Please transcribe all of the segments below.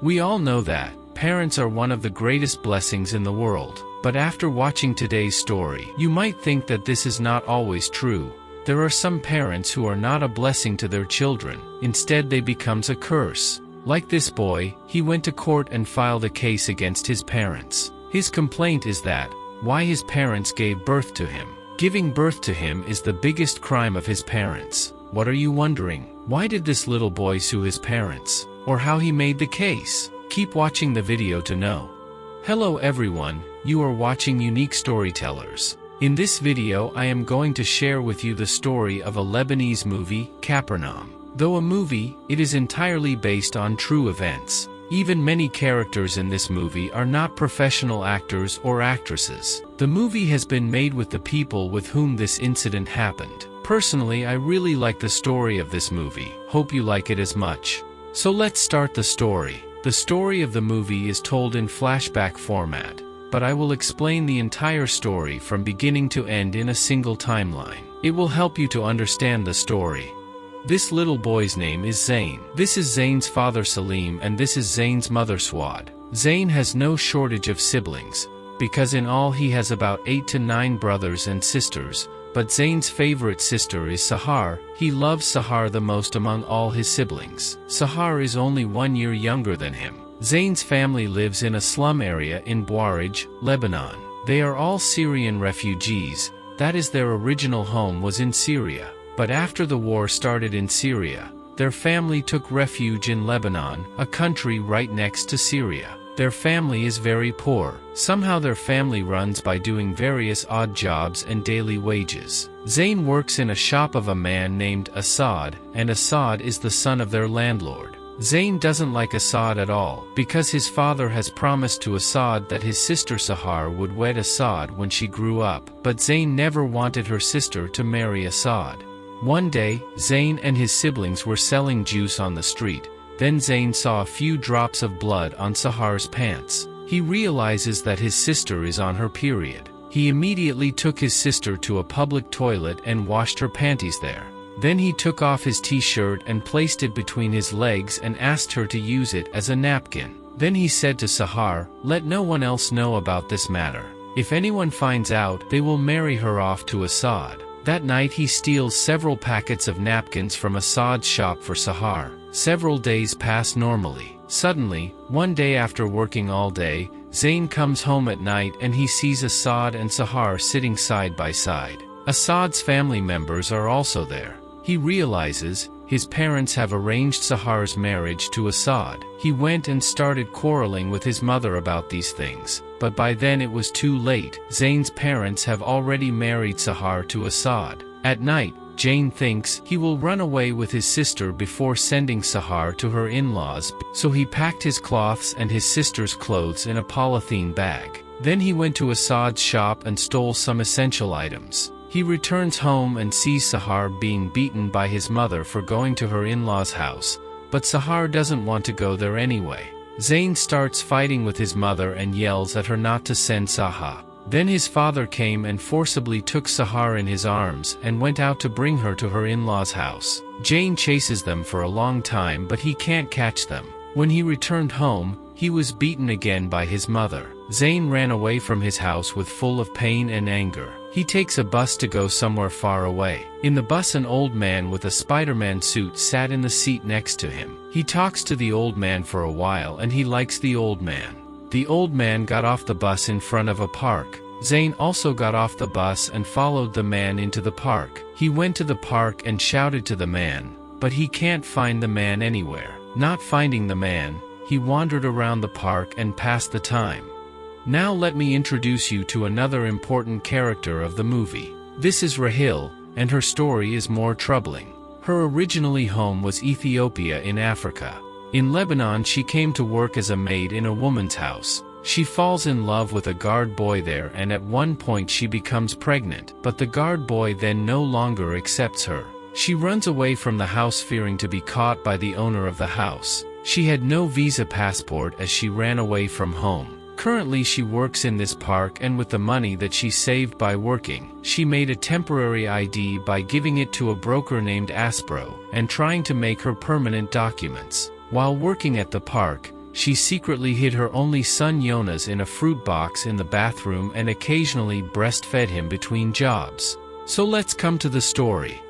We all know that parents are one of the greatest blessings in the world. But after watching today's story, you might think that this is not always true. There are some parents who are not a blessing to their children. Instead, they becomes a curse. Like this boy, he went to court and filed a case against his parents. His complaint is that why his parents gave birth to him. Giving birth to him is the biggest crime of his parents. What are you wondering? Why did this little boy sue his parents? Or how he made the case? Keep watching the video to know. Hello everyone, you are watching Unique Storytellers. In this video I am going to share with you the story of a Lebanese movie, Capernaum. Though a movie, it is entirely based on true events. Even many characters in this movie are not professional actors or actresses. The movie has been made with the people with whom this incident happened. Personally, I really like the story of this movie. Hope you like it as much. So let's start the story. The story of the movie is told in flashback format, but I will explain the entire story from beginning to end in a single timeline. It will help you to understand the story. This little boy's name is Zayn. This is Zayn's father Salim and this is Zayn's mother Swad. Zayn has no shortage of siblings, because in all he has about 8 to 9 brothers and sisters, but Zayn's favorite sister is Sahar. He loves Sahar the most among all his siblings. Sahar is only 1 year younger than him. Zayn's family lives in a slum area in Boluwatife, Lebanon. They are all Syrian refugees, that is their original home was in Syria. But after the war started in Syria, their family took refuge in Lebanon, a country right next to Syria. Their family is very poor. Somehow their family runs by doing various odd jobs and daily wages. Zayn works in a shop of a man named Assad, and Assad is the son of their landlord. Zayn doesn't like Assad at all, because his father has promised to Assad that his sister Sahar would wed Assad when she grew up, but Zayn never wanted her sister to marry Assad. One day, Zayn and his siblings were selling juice on the street. Then Zayn saw a few drops of blood on Sahar's pants. He realizes that his sister is on her period. He immediately took his sister to a public toilet and washed her panties there. Then he took off his t-shirt and placed it between his legs and asked her to use it as a napkin. Then he said to Sahar, "Let no one else know about this matter. If anyone finds out, they will marry her off to Assad." That night he steals several packets of napkins from Assad's shop for Sahar. Several days pass normally. Suddenly, one day after working all day, Zayn comes home at night and he sees Assad and Sahar sitting side by side. Assad's family members are also there. He realizes his parents have arranged Sahar's marriage to Assad. He went and started quarreling with his mother about these things, but by then it was too late. Zayn's parents have already married Sahar to Assad. At night, Zayn thinks he will run away with his sister before sending Sahar to her in-laws, so he packed his cloths and his sister's clothes in a polythene bag. Then he went to Assad's shop and stole some essential items. He returns home and sees Sahar being beaten by his mother for going to her in-laws' house, but Sahar doesn't want to go there anyway. Zayn starts fighting with his mother and yells at her not to send Sahar. Then his father came and forcibly took Sahar in his arms and went out to bring her to her in-laws' house. Zayn chases them for a long time but he can't catch them. When he returned home, he was beaten again by his mother. Zayn ran away from his house with full of pain and anger. He takes a bus to go somewhere far away. In the bus an old man with a Spider-Man suit sat in the seat next to him. He talks to the old man for a while and he likes the old man. The old man got off the bus in front of a park. Zayn also got off the bus and followed the man into the park. He went to the park and shouted to the man, but he can't find the man anywhere. Not finding the man, he wandered around the park and passed the time. Now let me introduce you to another important character of the movie. This is Rahil, and her story is more troubling. Her originally home was Ethiopia in Africa. In Lebanon she came to work as a maid in a woman's house. She falls in love with a guard boy there and at one point she becomes pregnant, but the guard boy then no longer accepts her. She runs away from the house fearing to be caught by the owner of the house. She had no visa passport as she ran away from home. Currently she works in this park and with the money that she saved by working, she made a temporary ID by giving it to a broker named Aspro and trying to make her permanent documents. While working at the park, she secretly hid her only son Yonas in a fruit box in the bathroom and occasionally breastfed him between jobs. So let's come to the story.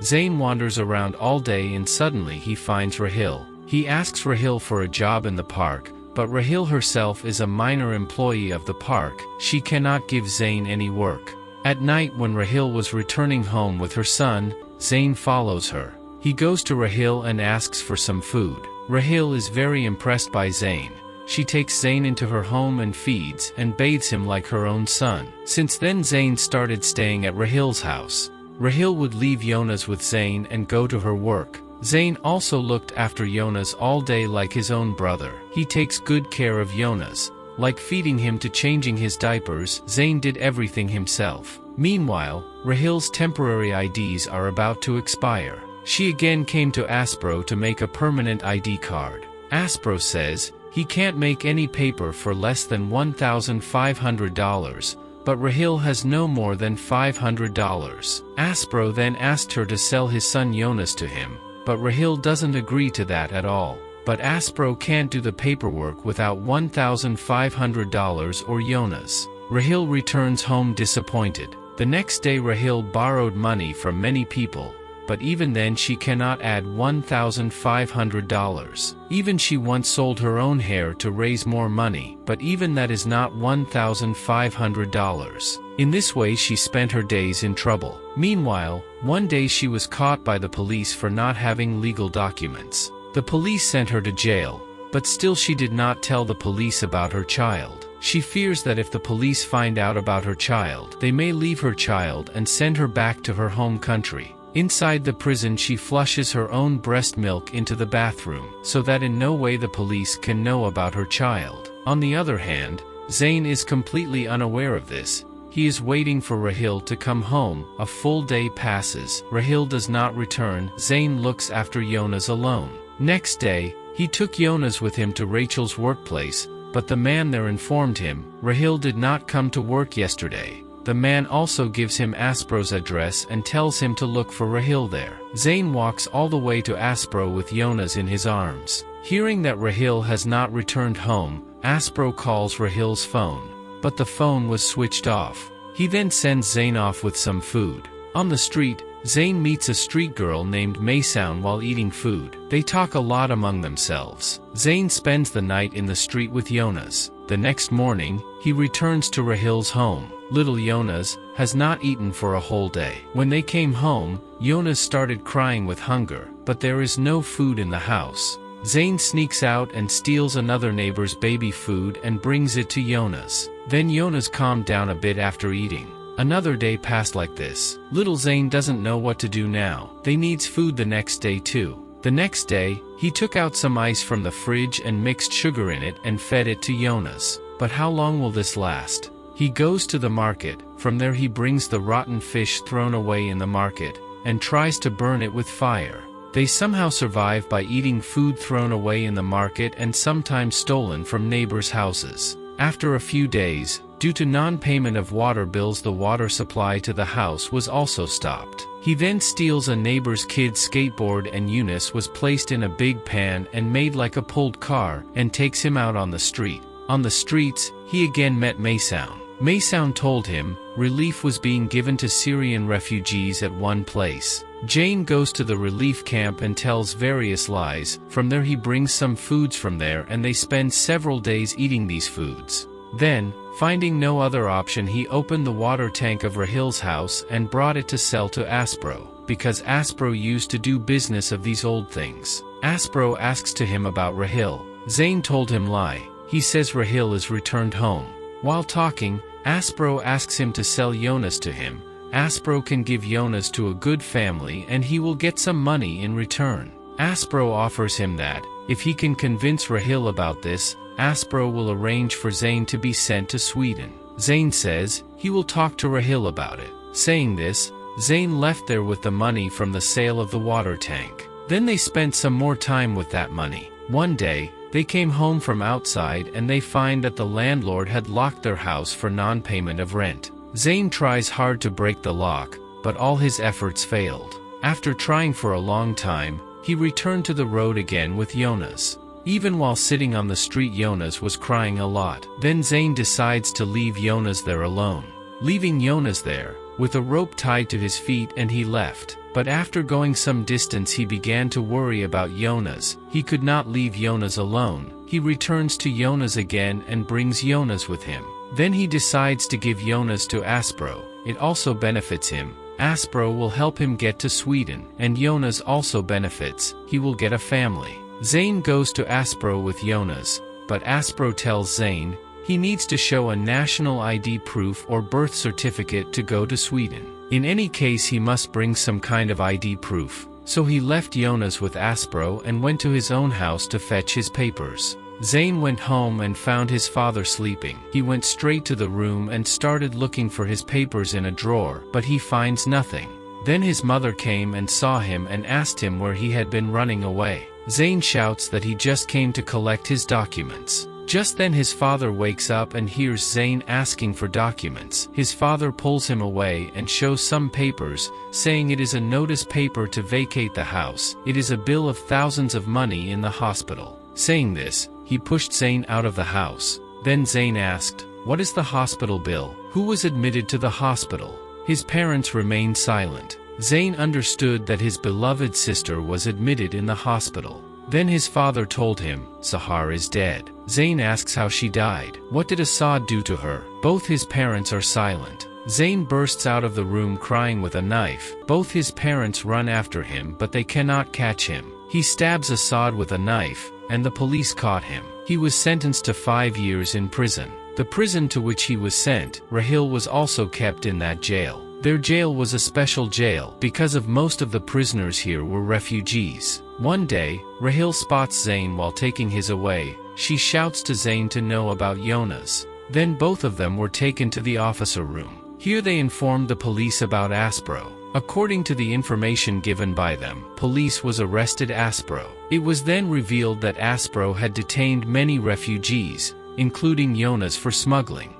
Zayn wanders around all day and suddenly he finds Rahil. He asks Rahil for a job in the park, but Rahil herself is a minor employee of the park. She cannot give Zayn any work. At night when Rahil was returning home with her son, Zayn follows her. He goes to Rahil and asks for some food. Rahil is very impressed by Zayn. She takes Zayn into her home and feeds and bathes him like her own son. Since then Zayn started staying at Rahil's house. Rahil would leave Yonas with Zayn and go to her work. Zayn also looked after Yonas all day like his own brother. He takes good care of Yonas, like feeding him to changing his diapers. Zayn did everything himself. Meanwhile, Rahil's temporary IDs are about to expire. She again came to Aspro to make a permanent ID card. Aspro says he can't make any paper for less than $1,500, but Rahil has no more than $500. Aspro then asked her to sell his son Yonas to him, but Rahil doesn't agree to that at all. But Aspro can't do the paperwork without $1,500 or Yonas. Rahil returns home disappointed. The next day Rahil borrowed money from many people, but even then she cannot add $1,500. Even she once sold her own hair to raise more money, but even that is not $1,500. In this way she spent her days in trouble. Meanwhile, one day she was caught by the police for not having legal documents. The police sent her to jail, but still she did not tell the police about her child. She fears that if the police find out about her child, they may leave her child and send her back to her home country. Inside the prison she flushes her own breast milk into the bathroom, so that in no way the police can know about her child. On the other hand, Zayn is completely unaware of this. He is waiting for Rahil to come home. A full day passes. Rahil does not return. Zayn looks after Yonas alone. Next day, he took Yonas with him to Rachel's workplace, but the man there informed him, Rahil did not come to work yesterday. The man also gives him Aspro's address and tells him to look for Rahil there. Zayn walks all the way to Aspro with Yonas in his arms. Hearing that Rahil has not returned home, Aspro calls Rahil's phone, but the phone was switched off. He then sends Zayn off with some food. On the street, Zayn meets a street girl named Maysoun while eating food. They talk a lot among themselves. Zayn spends the night in the street with Yonas. The next morning, he returns to Rahil's home. Little Yonas has not eaten for a whole day. When they came home, Yonas started crying with hunger, but there is no food in the house. Zayn sneaks out and steals another neighbor's baby food and brings it to Yonas. Then Yonas calmed down a bit after eating. Another day passed like this. Little Zayn doesn't know what to do now. They needs food the next day too. The next day, he took out some ice from the fridge and mixed sugar in it and fed it to Yonas. But how long will this last? He goes to the market. From there he brings the rotten fish thrown away in the market, and tries to burn it with fire. They somehow survive by eating food thrown away in the market and sometimes stolen from neighbors' houses. After a few days, due to non-payment of water bills, the water supply to the house was also stopped. He then steals a neighbor's kid's skateboard and Yonas was placed in a big pan and made like a pulled car and takes him out on the street. On the streets, he again met Maysoun. Maysoun told him relief was being given to Syrian refugees at one place. Jane goes to the relief camp and tells various lies. From there he brings some foods from there and they spend several days eating these foods. Then, finding no other option, he opened the water tank of Rahil's house and brought it to sell to Aspro, because Aspro used to do business of these old things. Aspro asks to him about Rahil. Zayn told him lie. He says Rahil is returned home. While talking, Aspro asks him to sell Yonas to him. Aspro can give Yonas to a good family and he will get some money in return. Aspro offers him that, if he can convince Rahil about this, Aspro will arrange for Zayn to be sent to Sweden. Zayn says he will talk to Rahil about it. Saying this, Zayn left there with the money from the sale of the water tank. Then they spent some more time with that money. One day, they came home from outside and they find that the landlord had locked their house for non-payment of rent. Zayn tries hard to break the lock, but all his efforts failed. After trying for a long time, he returned to the road again with Yonas. Even while sitting on the street, Yonas was crying a lot. Then Zayn decides to leave Yonas there alone. Leaving Yonas there, with a rope tied to his feet, and he left. But after going some distance he began to worry about Yonas. He could not leave Yonas alone. He returns to Yonas again and brings Yonas with him. Then he decides to give Yonas to Aspro. It also benefits him. Aspro will help him get to Sweden, and Yonas also benefits. He will get a family. Zayn goes to Aspro with Yonas, but Aspro tells Zayn he needs to show a national ID proof or birth certificate to go to Sweden. In any case, he must bring some kind of ID proof. So he left Yonas with Aspro and went to his own house to fetch his papers. Zayn went home and found his father sleeping. He went straight to the room and started looking for his papers in a drawer, but he finds nothing. Then his mother came and saw him and asked him where he had been running away. Zayn shouts that he just came to collect his documents. Just then his father wakes up and hears Zayn asking for documents. His father pulls him away and shows some papers, saying it is a notice paper to vacate the house. It is a bill of thousands of money in the hospital. Saying this, he pushed Zayn out of the house. Then Zayn asked, "What is the hospital bill? Who was admitted to the hospital?" His parents remained silent. Zayn understood that his beloved sister was admitted in the hospital. Then his father told him, "Sahar is dead." Zayn asks how she died. What did Assad do to her? Both his parents are silent. Zayn bursts out of the room crying with a knife. Both his parents run after him, but they cannot catch him. He stabs Assad with a knife, and the police caught him. He was sentenced to 5 years in prison. The prison to which he was sent, Rahil, was also kept in that jail. Their jail was a special jail because of most of the prisoners here were refugees. One day, Rahil spots Zayn while taking his away. She shouts to Zayn to know about Yonas. Then both of them were taken to the officer room. Here they informed the police about Aspro. According to the information given by them, police was arrested Aspro. It was then revealed that Aspro had detained many refugees, including Yonas, for smuggling.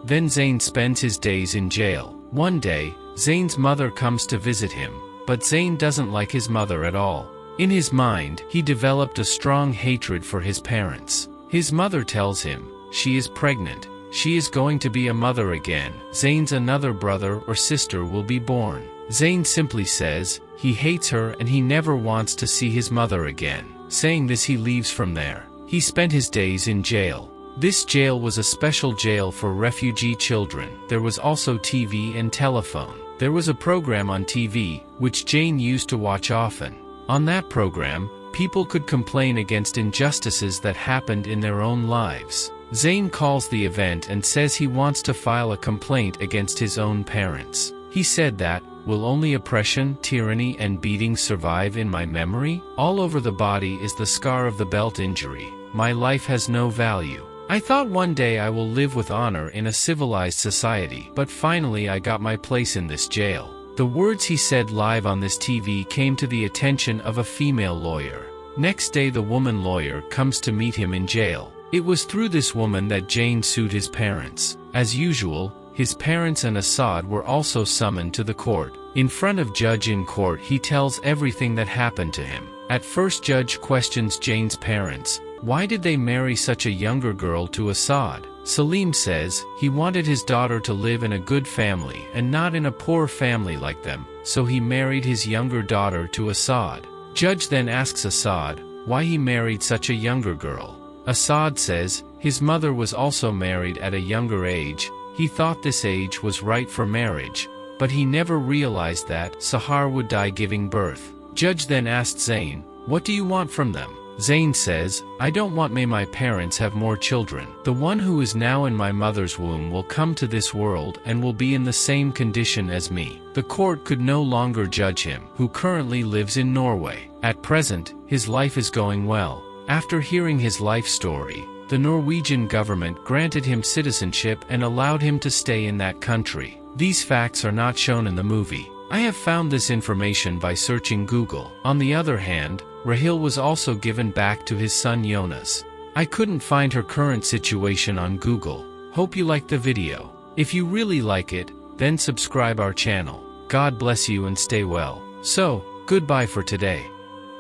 Then Zayn spends his days in jail. One day, Zayn's mother comes to visit him, but Zayn doesn't like his mother at all. In his mind, he developed a strong hatred for his parents. His mother tells him she is pregnant. She is going to be a mother again. Zayn's another brother or sister will be born. Zayn simply says he hates her and he never wants to see his mother again. Saying this, he leaves from there. He spent his days in jail. This jail was a special jail for refugee children. There was also TV and telephone. There was a program on TV, which Jane used to watch often. On that program, people could complain against injustices that happened in their own lives. Zayn calls the event and says he wants to file a complaint against his own parents. He said that, "Will only oppression, tyranny and beating survive in my memory? All over the body is the scar of the belt injury. My life has no value. I thought one day I will live with honor in a civilized society, but finally I got my place in this jail." The words he said live on this TV came to the attention of a female lawyer. Next day the woman lawyer comes to meet him in jail. It was through this woman that Jane sued his parents. As usual, his parents and Assad were also summoned to the court. In front of judge in court, he tells everything that happened to him. At first, judge questions Jane's parents. Why did they marry such a younger girl to Assad? Salim says he wanted his daughter to live in a good family and not in a poor family like them, so he married his younger daughter to Assad. Judge then asks Assad why he married such a younger girl. Assad says his mother was also married at a younger age. He thought this age was right for marriage, but he never realized that Sahar would die giving birth. Judge then asked Zayn, "What do you want from them?" Zayn says, "I don't want my parents have more children. The one who is now in my mother's womb will come to this world and will be in the same condition as me." The court could no longer judge him, who currently lives in Norway. At present, his life is going well. After hearing his life story, the Norwegian government granted him citizenship and allowed him to stay in that country. These facts are not shown in the movie. I have found this information by searching Google. On the other hand, Rahil was also given back to his son Yonas. I couldn't find her current situation on Google. Hope you liked the video. If you really like it, then subscribe our channel. God bless you and stay well. So, goodbye for today.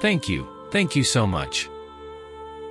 Thank you so much.